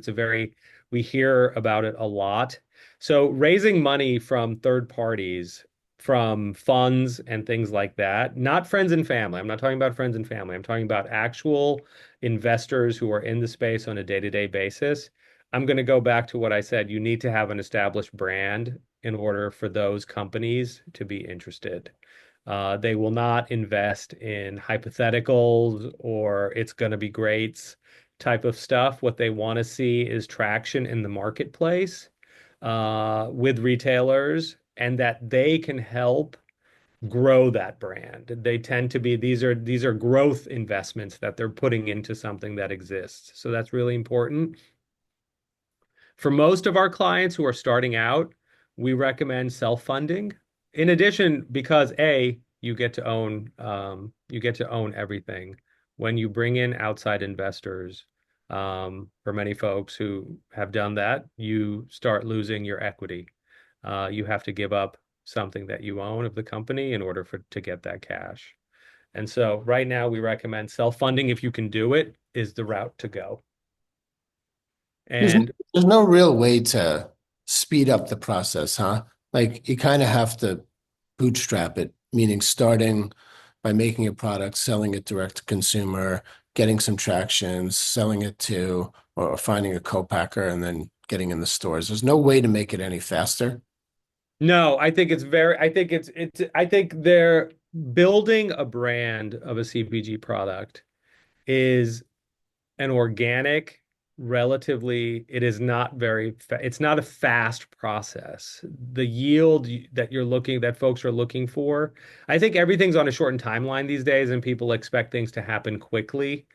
We hear about it a lot. So raising money from third parties, from funds and things like that, not friends and family. I'm not talking about friends and family. I'm talking about actual investors who are in the space on a day-to-day basis. I'm going to go back to what I said. You need to have an established brand in order for those companies to be interested. They will not invest in hypotheticals or it's going to be great type of stuff. What they want to see is traction in the marketplace with retailers and that they can help grow that brand. They tend to be these are growth investments that they're putting into something that exists. So that's really important. For most of our clients who are starting out, we recommend self-funding. In addition, because you get to own everything. When you bring in outside investors, For many folks who have done that, you start losing your equity. You have to give up something that you own of the company in order for to get that cash. And so right now we recommend self-funding if you can do it is the route to go. There's And there's no real way to speed up the process, huh? Like you kind of have to bootstrap it, meaning starting by making a product, selling it direct to consumer, getting some traction, selling it to or finding a co-packer and then getting in the stores. There's no way to make it any faster. no, I think it's very, I think they're building a brand of a CPG product is an organic, relatively, it is not very, it's not a fast process. The yield that that folks are looking for, I think everything's on a shortened timeline these days and people expect things to happen quickly.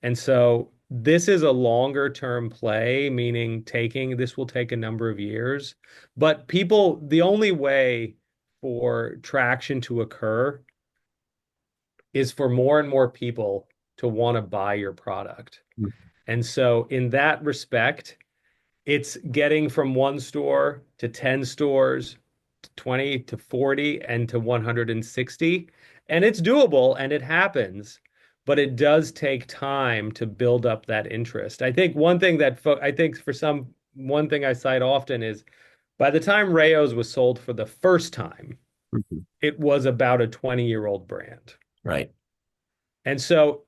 And so this is a longer term play, meaning this will take a number of years. But the only way for traction to occur is for more and more people to want to buy your product. And so, in that respect, it's getting from one store to 10 stores, to 20 to 40, and to 160. And it's doable and it happens, but it does take time to build up that interest. I think one thing I think one thing I cite often is by the time Rayo's was sold for the first time, Mhm. it was about a 20-year-old brand. Right. And so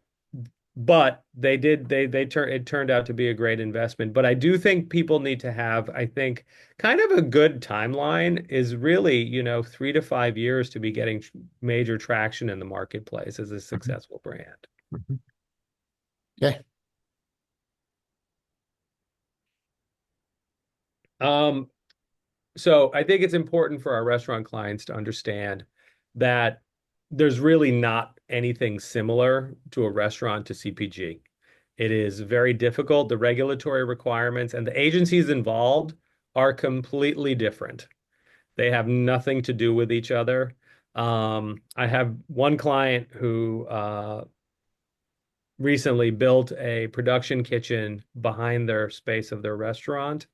but it turned out to be a great investment. But I do think people need to have, I think, kind of a good timeline is really, 3 to 5 years to be getting major traction in the marketplace as a Mhm. successful brand. Mhm. Okay. Um, so I think it's important for our restaurant clients to understand that there's really not anything similar to a restaurant to CPG. It is very difficult. The regulatory requirements and the agencies involved are completely different. They have nothing to do with each other. I have one client who recently built a production kitchen behind their space of their restaurant.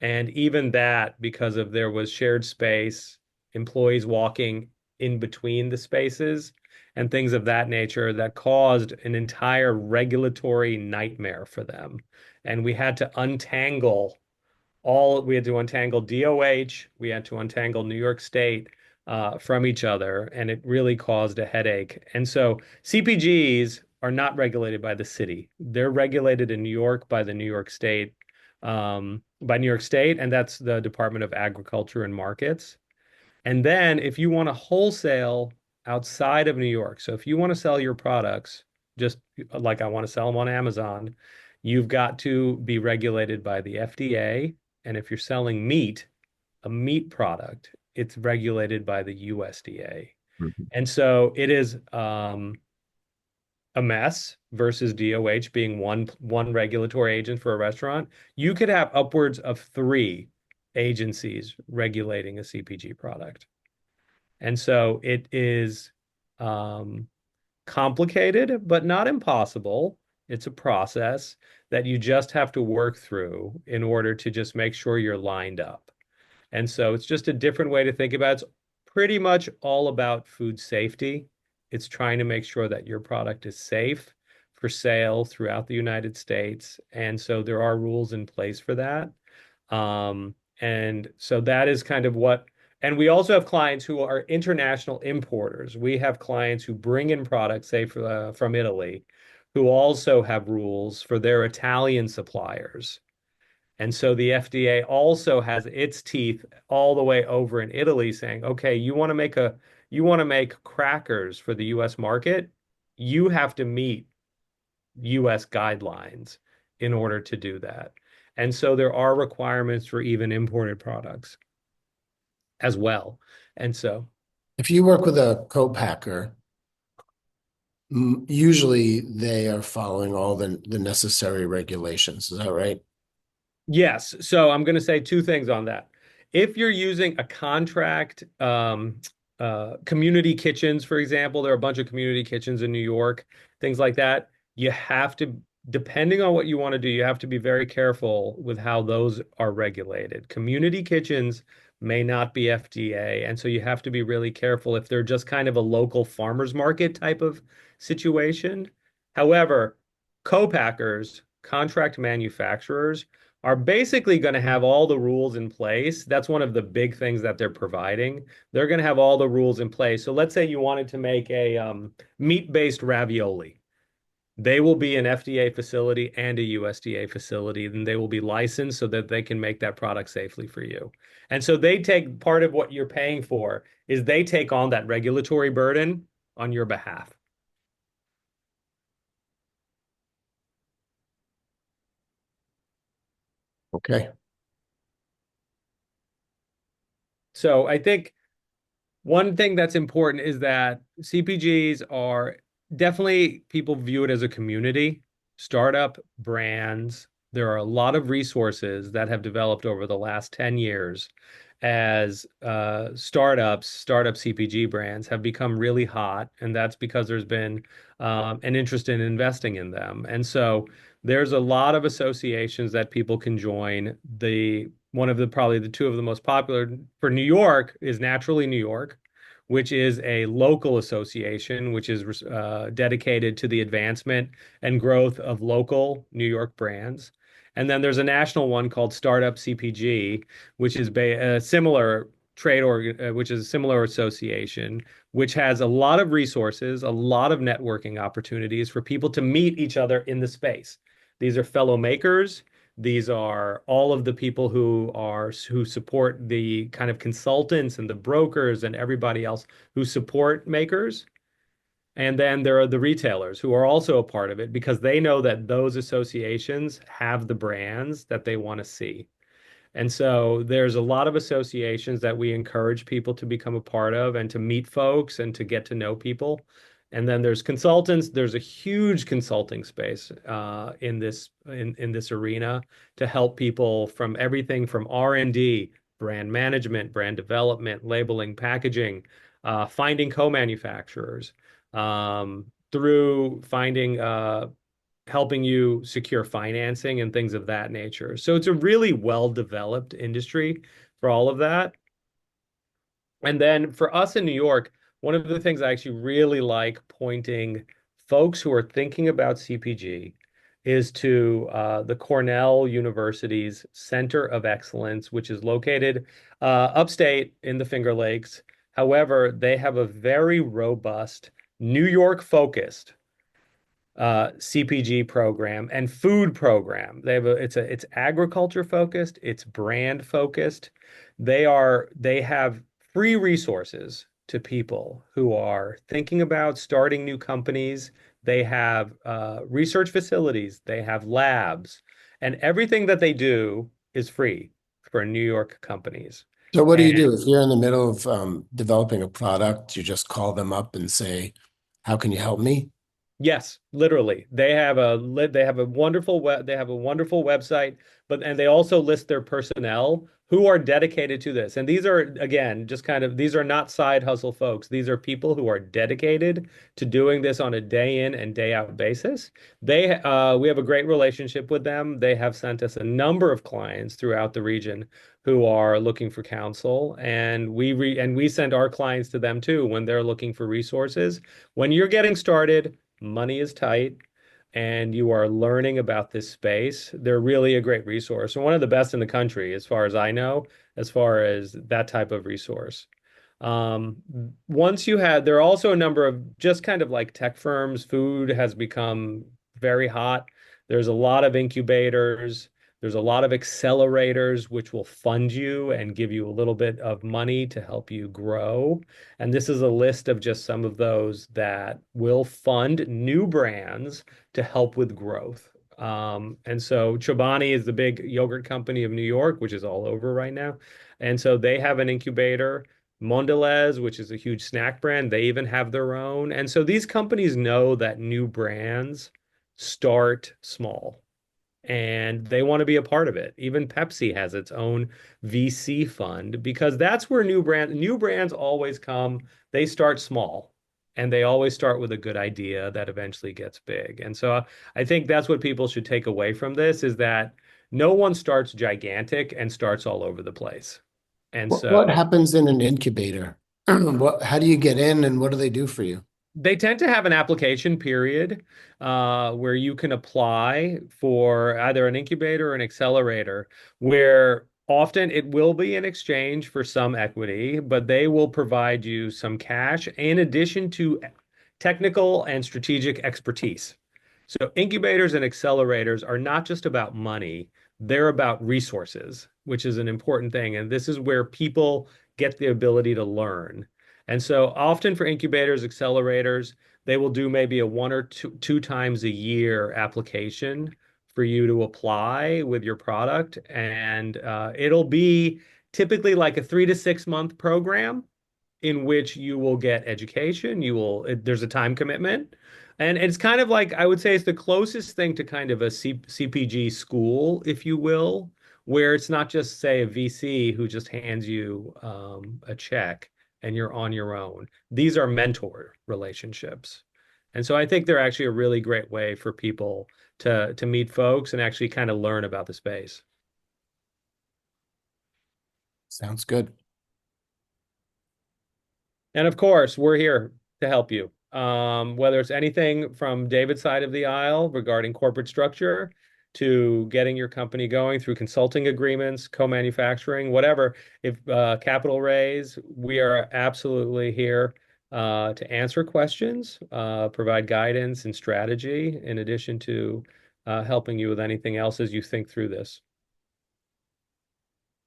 And even that, because of there was shared space, employees walking in between the spaces, and things of that nature that caused an entire regulatory nightmare for them. And we had to untangle DOH, we had to untangle New York State from each other, and it really caused a headache. And so CPGs are not regulated by the city. They're regulated in New York by the New York State, and that's the Department of Agriculture and Markets. And then if you want to wholesale outside of New York, so if you want to sell your products, just like I want to sell them on Amazon, you've got to be regulated by the FDA. And if you're selling meat, a meat product, it's regulated by the USDA. Mhm. And so it is a mess versus DOH being one regulatory agent for a restaurant. You could have upwards of three agencies regulating a CPG product. And so it is um, complicated, but not impossible. It's a process that you just have to work through in order to just make sure you're lined up. And so it's just a different way to think about it. It's pretty much all about food safety. It's trying to make sure that your product is safe for sale throughout the United States. And so there are rules in place for that. And so that is kind of and we also have clients who are international importers. We have clients who bring in products, say, from Italy, who also have rules for their Italian suppliers. And so the FDA also has its teeth all the way over in Italy saying, okay, you want to make crackers for the US market, you have to meet US guidelines in order to do that. And so there are requirements for even imported products as well. And so, If you work with a co-packer, usually they are following all the necessary regulations. Is that right? yes. So I'm going to say two things on that. If you're using a contract, community kitchens, for example, there are a bunch of community kitchens in New York, things like that. You have to depending on what you want to do, you have to be very careful with how those are regulated. Community kitchens may not be FDA, and so you have to be really careful if they're just kind of a local farmers market type of situation. However, co-packers, contract manufacturers, are basically going to have all the rules in place. That's one of the big things that they're providing. They're going to have all the rules in place. So let's say you wanted to make a meat-based ravioli. They will be an FDA facility and a USDA facility, and they will be licensed so that they can make that product safely for you. And so they take part of what you're paying for is they take on that regulatory burden on your behalf. Okay. So I think one thing that's important is that CPGs are definitely people view it as a community, startup brands. There are a lot of resources that have developed over the last 10 years as startup CPG brands have become really hot. And that's because there's been an interest in investing in them. And so there's a lot of associations that people can join. The one of the probably the two of the most popular for New York is Naturally New York, which is a local association, which is dedicated to the advancement and growth of local New York brands. And then there's a national one called Startup CPG, which is a similar which is a similar association, which has a lot of resources, a lot of networking opportunities for people to meet each other in the space. These are fellow makers. These are all of the people who support the kind of consultants and the brokers and everybody else who support makers. And then there are the retailers who are also a part of it because they know that those associations have the brands that they want to see. And so there's a lot of associations that we encourage people to become a part of and to meet folks and to get to know people. And then there's consultants. There's a huge consulting space in this arena to help people from everything from R&D, brand management, brand development, labeling, packaging, finding co-manufacturers, through finding helping you secure financing and things of that nature. So it's a really well-developed industry for all of that. And then for us in New York, one of the things I actually really like pointing folks who are thinking about CPG is to the Cornell University's Center of Excellence, which is located upstate in the Finger Lakes. However, they have a very robust New York focused CPG program and food program. It's agriculture focused, it's brand focused. They have free resources to people who are thinking about starting new companies. They have research facilities, they have labs, and everything that they do is free for New York companies. So what do you And do if you're in the middle of developing a product? You just call them up and say, "How can you help me?" yes, literally. They have a wonderful website, and they also list their personnel who are dedicated to this. And these are again just kind of these are not side hustle folks. These are people who are dedicated to doing this on a day in and day out basis. We have a great relationship with them. They have sent us a number of clients throughout the region who are looking for counsel, and we send our clients to them too when they're looking for resources. When you're getting started, money is tight and you are learning about this space, they're really a great resource and one of the best in the country, as far as I know, as far as that type of resource. Um, there are also a number of just kind of like tech firms. Food has become very hot. There's a lot of incubators. There's a lot of accelerators which will fund you and give you a little bit of money to help you grow. And this is a list of just some of those that will fund new brands to help with growth. And so Chobani is the big yogurt company of New York, which is all over right now. And so they have an incubator. Mondelez, which is a huge snack brand, they even have their own. And so these companies know that new brands start small and they want to be a part of it. Even Pepsi has its own VC fund because that's where new brands always come. They start small and they always start with a good idea that eventually gets big. And so I think that's what people should take away from this is that no one starts gigantic and starts all over the place. And What so happens in an incubator? How do you get in and what do they do for you? they tend to have an application period where you can apply for either an incubator or an accelerator, where often it will be in exchange for some equity, but they will provide you some cash in addition to technical and strategic expertise. So incubators and accelerators are not just about money, they're about resources, which is an important thing. And this is where people get the ability to learn. And so often for incubators, accelerators, they will do maybe a one or two times a year application for you to apply with your product. And it'll be typically like a 3 to 6 month program in which you will get education. There's a time commitment. And it's kind of like, I would say it's the closest thing to kind of a CPG school, if you will, where it's not just, say, a VC who just hands you a check and you're on your own. These are mentor relationships. And so I think they're actually a really great way for people to meet folks and actually kind of learn about the space. Sounds good. And of course, we're here to help you. Whether it's anything from David's side of the aisle regarding corporate structure to getting your company going through consulting agreements, co-manufacturing, whatever. If capital raise, we are absolutely here to answer questions, provide guidance and strategy, in addition to helping you with anything else as you think through this.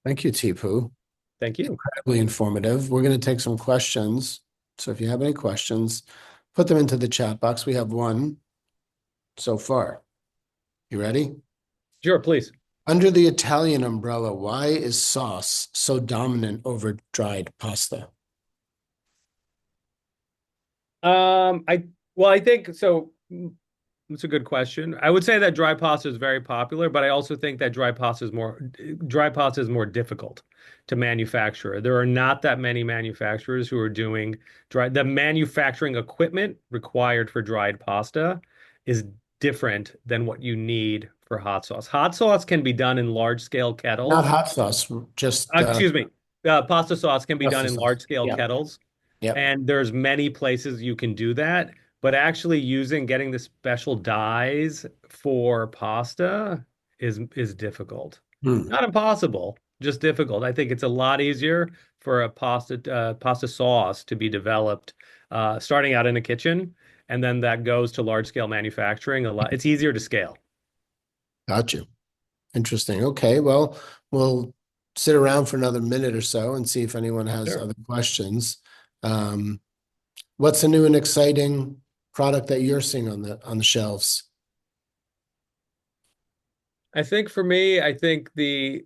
Thank you, Teepoo. Thank you. Incredibly informative. We're going to take some questions. So if you have any questions, put them into the chat box. We have one so far. You ready? Sure, please. Under the Italian umbrella, why is sauce so dominant over dried pasta? I well, I think so. That's a good question. I would say that dry pasta is very popular, but I also think that dry pasta is more difficult to manufacture. There are not that many manufacturers who are doing the manufacturing equipment required for dried pasta is different than what you need for hot sauce. Hot sauce can be done in large scale Not kettles. hot sauce, just Excuse me. Pasta sauce can be done pasta in sauce. large scale Yep. kettles, Yep. and there's many places you can do that. But actually getting the special dyes for pasta is difficult. Hmm. Not impossible, just difficult. I think it's a lot easier for a pasta sauce to be developed starting out in a kitchen, and then that goes to large scale manufacturing. It's easier to scale. Got you. Interesting. Okay, well, we'll sit around for another minute or so and see if anyone has Sure. other questions. Um, what's a new and exciting product that you're seeing on the shelves? I think for me, I think the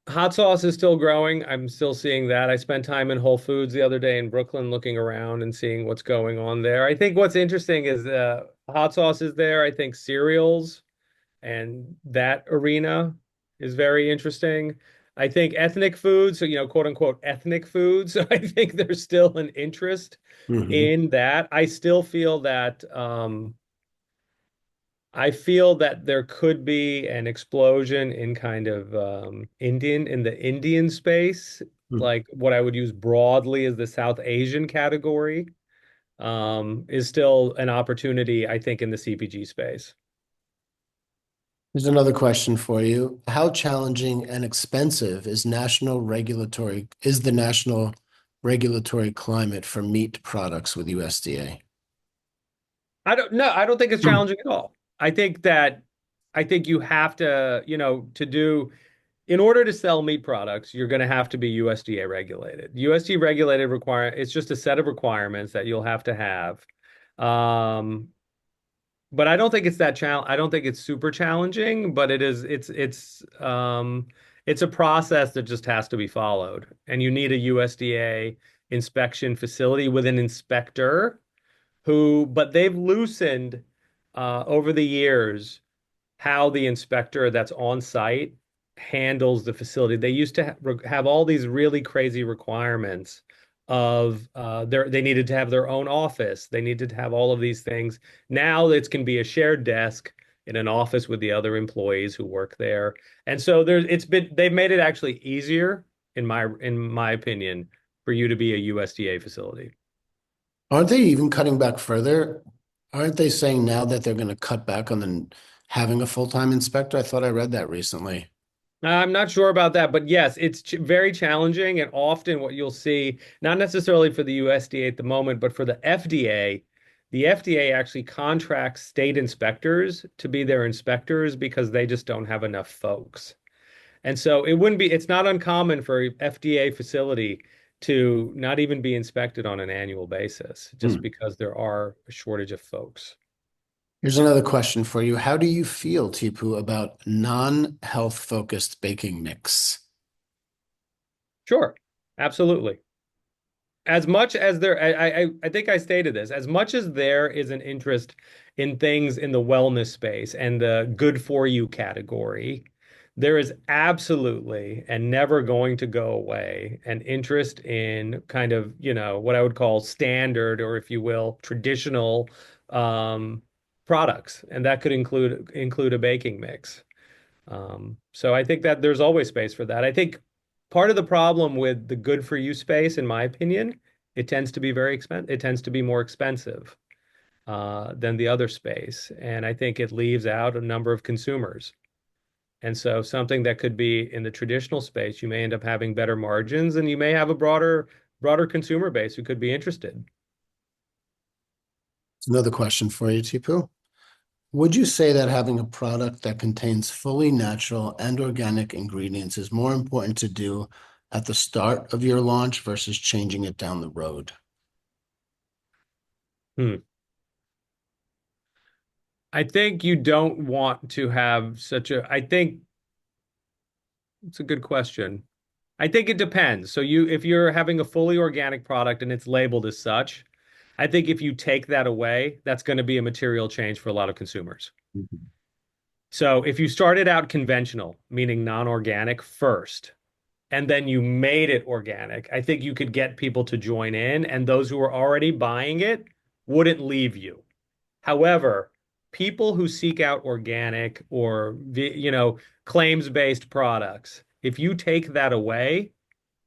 hot sauce is still growing. I'm still seeing that. I spent time in Whole Foods the other day in Brooklyn looking around and seeing what's going on there. I think what's interesting is hot sauce is there. I think cereals and that arena is very interesting. I think ethnic foods, so quote unquote ethnic foods, I think there's still an interest Hmm. in that. I feel that there could be an explosion in kind of in the Indian space, like what I would use broadly as the South Asian category, is still an opportunity, I think, in the CPG space. Here's another question for you. How challenging and expensive is the national regulatory climate for meat products with USDA? I don't think it's challenging at all. I think you have to, in order to sell meat products, you're going to have to be USDA regulated. USDA regulated it's just a set of requirements that you'll have to have. Um, but I don't think I don't think it's super challenging, but it's a process that just has to be followed. And you need a USDA inspection facility with an inspector but they've loosened over the years how the inspector that's on site handles the facility. They used to have all these really crazy requirements of they needed to have their own office. They needed to have all of these things. Now it can be a shared desk in an office with the other employees who work there. And so they've made it actually easier in my opinion for you to be a USDA facility. Aren't they even cutting back further? Aren't they saying now that they're going to cut back on having a full-time inspector? I thought I read that recently. I'm not sure about that, but yes, it's ch very challenging. And often what you'll see, not necessarily for the USDA at the moment, but for the FDA actually contracts state inspectors to be their inspectors because they just don't have enough folks. And so it's not uncommon for a FDA facility to not even be inspected on an annual basis, just Hmm. because there are a shortage of folks. Here's another question for you. How do you feel, Teepoo, about non-health focused baking mix? Sure, absolutely. As much as I think I stated this, as much as there is an interest in things in the wellness space and the good for you category, there is absolutely and never going to go away an interest in kind of, what I would call standard, or if you will, traditional um, products. And that could include a baking mix. So I think that there's always space for that. I think part of the problem with the good for you space, in my opinion, it tends to be very expensive. It tends to be more expensive than the other space, and I think it leaves out a number of consumers. And so something that could be in the traditional space, you may end up having better margins, and you may have a broader consumer base who could be interested. It's another question for you, Teepoo. Would you say that having a product that contains fully natural and organic ingredients is more important to do at the start of your launch versus changing it down the road? Hmm. I think you don't want to have I think it's a good question. I think it depends. So if you're having a fully organic product and it's labeled as such, I think if you take that away, that's going to be a material change for a lot of consumers. Mhm. So if you started out conventional, meaning non-organic first, and then you made it organic, I think you could get people to join in, and those who are already buying it wouldn't leave you. However, people who seek out organic or claims-based products, if you take that away,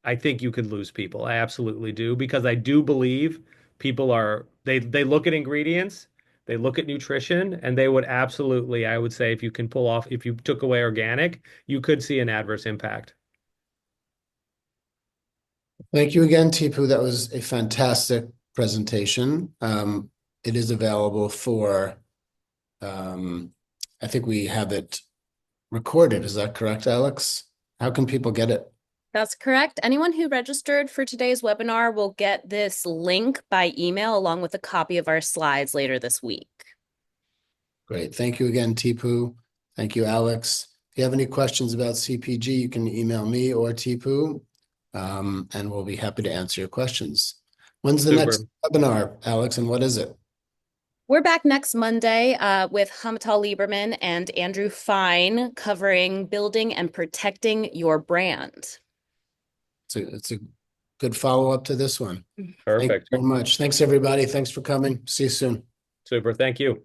I think you could lose people. I absolutely do, because I do believe people they look at ingredients, they look at nutrition, and they would absolutely, I would say, if you took away organic, you could see an adverse impact. Thank you again, Teepoo. That was a fantastic presentation. It is available um, I think we have it recorded. Is that correct, Alex? How can people get it? That's correct. Anyone who registered for today's webinar will get this link by email along with a copy of our slides later this week. Great. Thank you again, Teepoo. Thank you, Alex. If you have any questions about CPG, you can email me or Teepoo, and we'll be happy to answer your questions. When's the next Super. webinar, Alex, and what is it? We're back next Monday with Hamatal Lieberman and Andrew Fine covering building and protecting your brand. It's a good follow-up to this one. Thank you Perfect. very much. Thanks, everybody. Thanks for coming. See you soon. Super. Thank you.